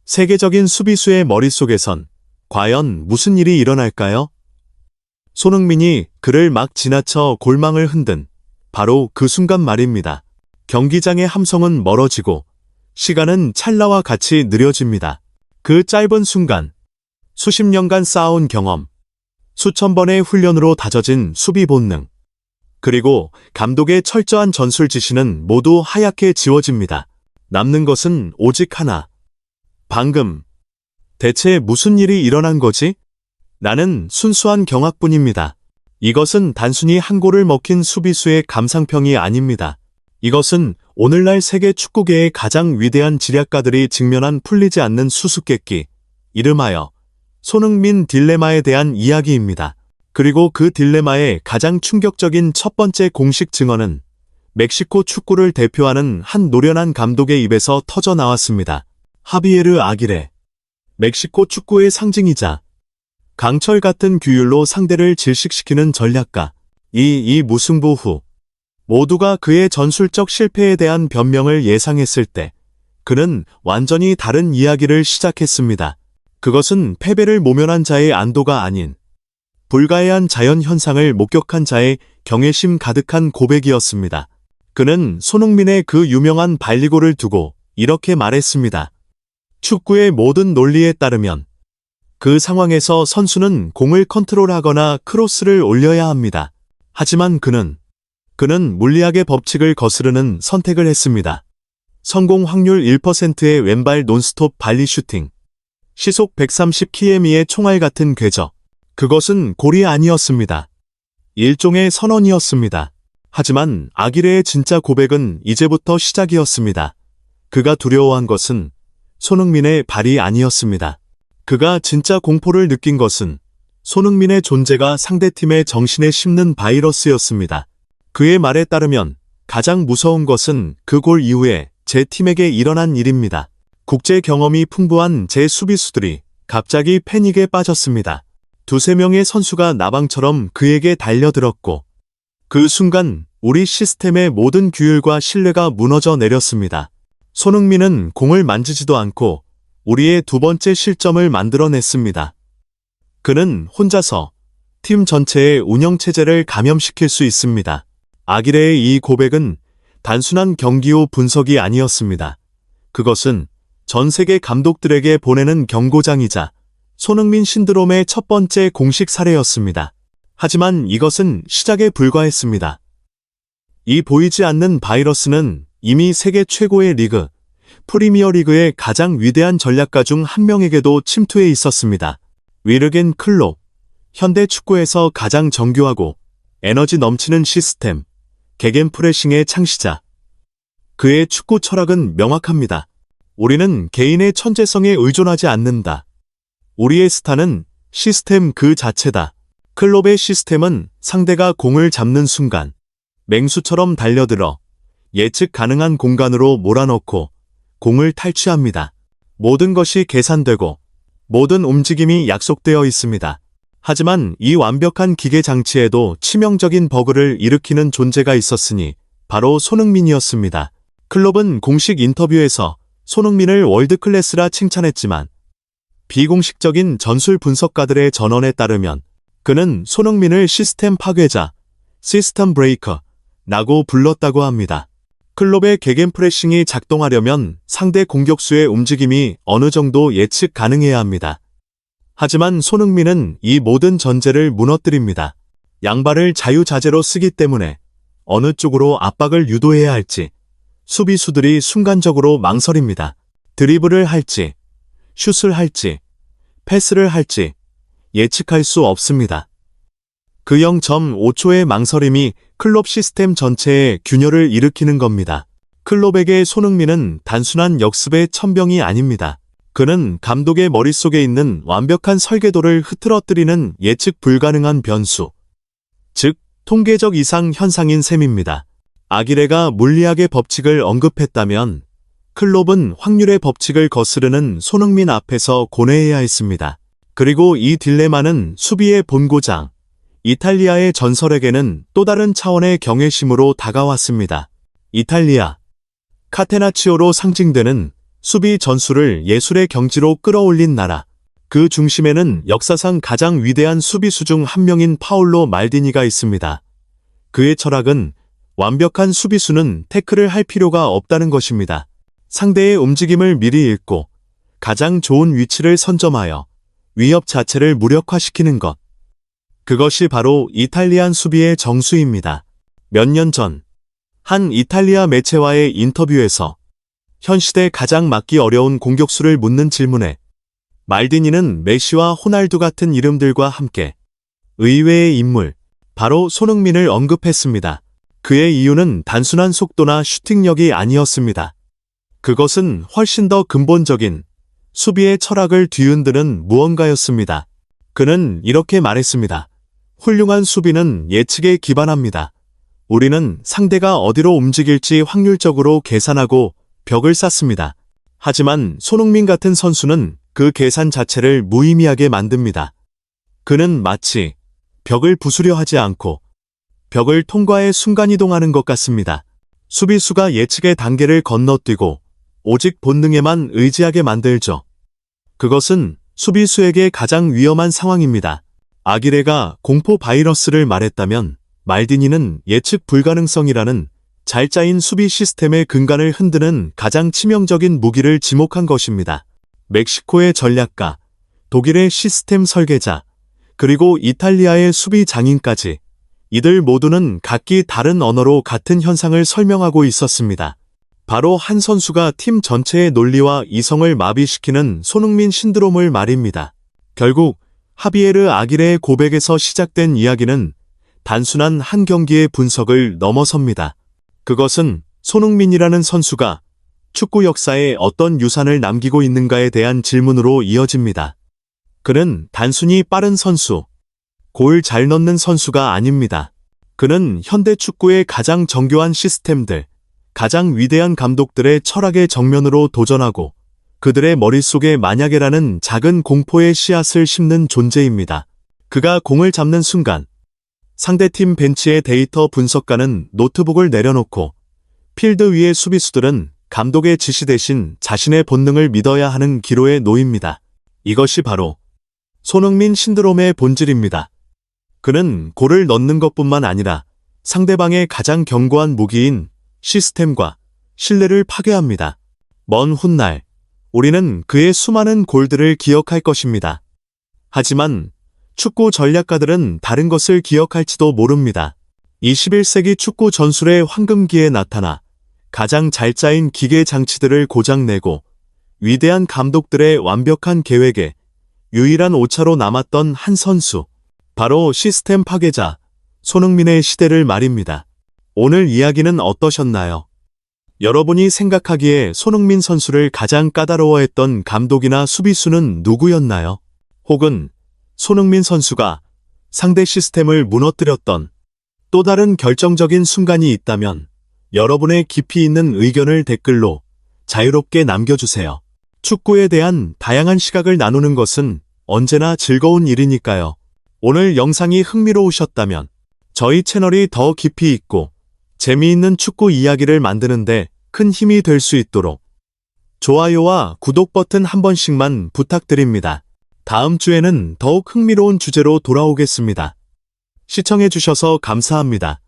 세계적인 수비수의 머릿속에선 과연 무슨 일이 일어날까요? 손흥민이 그를 막 지나쳐 골망을 흔든 바로 그 순간 말입니다. 경기장의 함성은 멀어지고 시간은 찰나와 같이 느려집니다. 그 짧은 순간, 수십 년간 쌓아온 경험, 수천 번의 훈련으로 다져진 수비 본능, 그리고 감독의 철저한 전술 지시는 모두 하얗게 지워집니다. 남는 것은 오직 하나. 방금, 대체 무슨 일이 일어난 거지? 나는 순수한 경악뿐입니다. 이것은 단순히 한 골을 먹힌 수비수의 감상평이 아닙니다. 이것은 오늘날 세계 축구계의 가장 위대한 지략가들이 직면한 풀리지 않는 수수께끼, 이름하여 손흥민 딜레마에 대한 이야기입니다. 그리고 그 딜레마의 가장 충격적인 첫 번째 공식 증언은 멕시코 축구를 대표하는 한 노련한 감독의 입에서 터져 나왔습니다. 하비에르 아기레. 멕시코 축구의 상징이자 강철 같은 규율로 상대를 질식시키는 전략가. 이 무승부 후 모두가 그의 전술적 실패에 대한 변명을 예상했을 때 그는 완전히 다른 이야기를 시작했습니다. 그것은 패배를 모면한 자의 안도가 아닌 불가해한 자연현상을 목격한 자의 경외심 가득한 고백이었습니다. 그는 손흥민의 그 유명한 발리골을 두고 이렇게 말했습니다. 축구의 모든 논리에 따르면 그 상황에서 선수는 공을 컨트롤하거나 크로스를 올려야 합니다. 하지만 그는 물리학의 법칙을 거스르는 선택을 했습니다. 성공 확률 1%의 왼발 논스톱 발리 슈팅. 시속 130km의 총알 같은 궤적. 그것은 골이 아니었습니다. 일종의 선언이었습니다. 하지만 아기레의 진짜 고백은 이제부터 시작이었습니다. 그가 두려워한 것은 손흥민의 발이 아니었습니다. 그가 진짜 공포를 느낀 것은 손흥민의 존재가 상대팀의 정신에 심는 바이러스였습니다. 그의 말에 따르면 가장 무서운 것은 그 골 이후에 제 팀에게 일어난 일입니다. 국제 경험이 풍부한 제 수비수들이 갑자기 패닉에 빠졌습니다. 두세 명의 선수가 나방처럼 그에게 달려들었고 그 순간 우리 시스템의 모든 규율과 신뢰가 무너져 내렸습니다. 손흥민은 공을 만지지도 않고 우리의 두 번째 실점을 만들어냈습니다. 그는 혼자서 팀 전체의 운영체제를 감염시킬 수 있습니다. 아기레의 이 고백은 단순한 경기 후 분석이 아니었습니다. 그것은 전 세계 감독들에게 보내는 경고장이자 손흥민 신드롬의 첫 번째 공식 사례였습니다. 하지만 이것은 시작에 불과했습니다. 이 보이지 않는 바이러스는 이미 세계 최고의 리그, 프리미어리그의 가장 위대한 전략가 중 한 명에게도 침투해 있었습니다. 위르겐 클롭, 현대 축구에서 가장 정교하고 에너지 넘치는 시스템, 게겐프레싱의 창시자. 그의 축구 철학은 명확합니다. 우리는 개인의 천재성에 의존하지 않는다. 우리의 스타는 시스템 그 자체다. 클롭의 시스템은 상대가 공을 잡는 순간 맹수처럼 달려들어 예측 가능한 공간으로 몰아넣고 공을 탈취합니다. 모든 것이 계산되고 모든 움직임이 약속되어 있습니다. 하지만 이 완벽한 기계 장치에도 치명적인 버그를 일으키는 존재가 있었으니 바로 손흥민이었습니다. 클롭은 공식 인터뷰에서 손흥민을 월드클래스라 칭찬했지만 비공식적인 전술 분석가들의 전언에 따르면 그는 손흥민을 시스템 파괴자, 시스템 브레이커라고 불렀다고 합니다. 클롭의 게겐프레싱이 작동하려면 상대 공격수의 움직임이 어느 정도 예측 가능해야 합니다. 하지만 손흥민은 이 모든 전제를 무너뜨립니다. 양발을 자유자재로 쓰기 때문에 어느 쪽으로 압박을 유도해야 할지 수비수들이 순간적으로 망설입니다. 드리블을 할지, 슛을 할지, 패스를 할지 예측할 수 없습니다. 그 0.5초의 망설임이 클롭 시스템 전체에 균열을 일으키는 겁니다. 클롭에게 손흥민은 단순한 역습의 천병이 아닙니다. 그는 감독의 머릿속에 있는 완벽한 설계도를 흐트러뜨리는 예측 불가능한 변수, 즉 통계적 이상 현상인 셈입니다. 아기레가 물리학의 법칙을 언급했다면 클롭은 확률의 법칙을 거스르는 손흥민 앞에서 고뇌해야 했습니다. 그리고 이 딜레마는 수비의 본고장, 이탈리아의 전설에게는 또 다른 차원의 경외심으로 다가왔습니다. 이탈리아, 카테나치오로 상징되는 수비 전술을 예술의 경지로 끌어올린 나라. 그 중심에는 역사상 가장 위대한 수비수 중 한 명인 파올로 말디니가 있습니다. 그의 철학은 완벽한 수비수는 태클을 할 필요가 없다는 것입니다. 상대의 움직임을 미리 읽고 가장 좋은 위치를 선점하여 위협 자체를 무력화시키는 것. 그것이 바로 이탈리안 수비의 정수입니다. 몇 년 전, 한 이탈리아 매체와의 인터뷰에서 현 시대 가장 막기 어려운 공격수를 묻는 질문에 말디니는 메시와 호날두 같은 이름들과 함께 의외의 인물, 바로 손흥민을 언급했습니다. 그의 이유는 단순한 속도나 슈팅력이 아니었습니다. 그것은 훨씬 더 근본적인 수비의 철학을 뒤흔드는 무언가였습니다. 그는 이렇게 말했습니다. 훌륭한 수비는 예측에 기반합니다. 우리는 상대가 어디로 움직일지 확률적으로 계산하고 벽을 쌓습니다. 하지만 손흥민 같은 선수는 그 계산 자체를 무의미하게 만듭니다. 그는 마치 벽을 부수려 하지 않고 벽을 통과해 순간이동하는 것 같습니다. 수비수가 예측의 단계를 건너뛰고 오직 본능에만 의지하게 만들죠. 그것은 수비수에게 가장 위험한 상황입니다. 아기레가 공포 바이러스를 말했다면 말디니는 예측 불가능성이라는 잘 짜인 수비 시스템의 근간을 흔드는 가장 치명적인 무기를 지목한 것입니다. 멕시코의 전략가, 독일의 시스템 설계자, 그리고 이탈리아의 수비 장인까지 이들 모두는 각기 다른 언어로 같은 현상을 설명하고 있었습니다. 바로 한 선수가 팀 전체의 논리와 이성을 마비시키는 손흥민 신드롬을 말입니다. 결국 하비에르 아기레의 고백에서 시작된 이야기는 단순한 한 경기의 분석을 넘어섭니다. 그것은 손흥민이라는 선수가 축구 역사에 어떤 유산을 남기고 있는가에 대한 질문으로 이어집니다. 그는 단순히 빠른 선수, 골 잘 넣는 선수가 아닙니다. 그는 현대 축구의 가장 정교한 시스템들, 가장 위대한 감독들의 철학의 정면으로 도전하고 그들의 머릿속에 만약에라는 작은 공포의 씨앗을 심는 존재입니다. 그가 공을 잡는 순간 상대팀 벤치의 데이터 분석가는 노트북을 내려놓고 필드 위의 수비수들은 감독의 지시 대신 자신의 본능을 믿어야 하는 기로에 놓입니다. 이것이 바로 손흥민 신드롬의 본질입니다. 그는 골을 넣는 것뿐만 아니라 상대방의 가장 견고한 무기인 시스템과 신뢰를 파괴합니다. 먼 훗날 우리는 그의 수많은 골들을 기억할 것입니다. 하지만 축구 전략가들은 다른 것을 기억할지도 모릅니다. 21세기 축구 전술의 황금기에 나타나 가장 잘 짜인 기계 장치들을 고장내고 위대한 감독들의 완벽한 계획에 유일한 오차로 남았던 한 선수, 바로 시스템 파괴자 손흥민의 시대를 말입니다. 오늘 이야기는 어떠셨나요? 여러분이 생각하기에 손흥민 선수를 가장 까다로워했던 감독이나 수비수는 누구였나요? 혹은 손흥민 선수가 상대 시스템을 무너뜨렸던 또 다른 결정적인 순간이 있다면 여러분의 깊이 있는 의견을 댓글로 자유롭게 남겨주세요. 축구에 대한 다양한 시각을 나누는 것은 언제나 즐거운 일이니까요. 오늘 영상이 흥미로우셨다면 저희 채널이 더 깊이 있고 재미있는 축구 이야기를 만드는데 큰 힘이 될 수 있도록 좋아요와 구독 버튼 한 번씩만 부탁드립니다. 다음 주에는 더욱 흥미로운 주제로 돌아오겠습니다. 시청해주셔서 감사합니다.